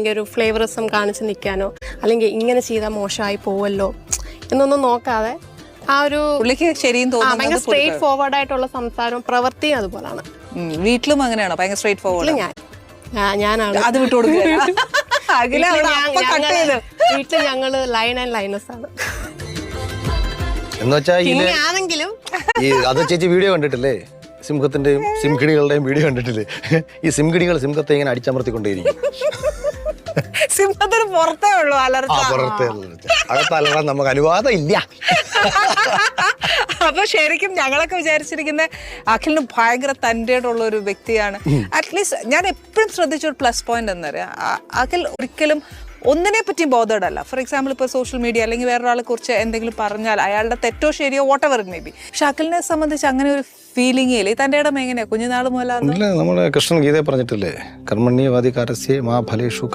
ഒരു ഫ്ലേവറിസം കാണിച്ച് നിൽക്കാനോ അല്ലെങ്കിൽ ഇങ്ങനെ ചെയ്താൽ മോശമായി പോവല്ലോ എന്നൊന്നും നോക്കാതെ ആ ഒരു പുള്ളിക്ക് ശരിയും തോന്നുന്നു. ഭയങ്കര സ്ട്രേറ്റ് ഫോർവേഡ് ആയിട്ടുള്ള സംസാരവും പ്രവൃത്തിയും അതുപോലാണ്. വീട്ടിലും അങ്ങനെയാണോ? ഭയങ്കര സ്ട്രേറ്റ് ഫോർവേഡ്. ഞാനാണ് അത് വിട്ടുകൊടുക്കുക. വീട്ടിൽ ഞങ്ങള് ലൈൻ ആൻഡ് ലൈനസ് ആണ്. എന്നുവെച്ചാണെങ്കിലും അത് ചേച്ചി വീഡിയോ കണ്ടിട്ടില്ലേ? സിംഹത്തിന്റെയും സിംഹിടികളുടെയും വീഡിയോ കണ്ടിട്ടില്ലേ? ഈ സിംഹിടികൾ സിംഹത്തെ ഇങ്ങനെ അടിച്ചമർത്തിക്കൊണ്ടേയിരിക്കും. സിംഹത്തിന് പുറത്തേ ഉള്ളൂ അകത്തലറാൻ നമുക്ക് അനുവാദം ഇല്ല. അപ്പൊ ശരിക്കും ഞങ്ങളൊക്കെ വിചാരിച്ചിരിക്കുന്ന അഖിലിന് ഭയങ്കര തൻ്റെയുള്ള ഒരു വ്യക്തിയാണ്. അറ്റ്ലീസ്റ്റ് ഞാൻ എപ്പോഴും ശ്രദ്ധിച്ചൊരു പ്ലസ് പോയിന്റ് എന്നറിയാം, അഖിൽ ഒരിക്കലും ഒന്നിനെ പറ്റിയും ബോധേഡല്ല. ഫോർ എക്സാമ്പിൾ ഇപ്പോൾ സോഷ്യൽ മീഡിയ അല്ലെങ്കിൽ വേറൊരാളെ കുറിച്ച് എന്തെങ്കിലും പറഞ്ഞാൽ അയാളുടെ തെറ്റോ ശരിയോ വോട്ടെവർ ഇറ്റ് മേ ബി. പക്ഷെ അഖിലിനെ സംബന്ധിച്ച് അങ്ങനെ ഒരു ഫീലിംഗേ ഇല്ല. തൻ്റെ ഇടം എങ്ങനെയാ കുഞ്ഞുനാൾ മുതലാണ്? നമ്മുടെ കൃഷ്ണൻ ഗീതയെ പറഞ്ഞിട്ടില്ലേ, കർമ്മണ്യവാദി കാരസ്യ മാ ഫലേഷു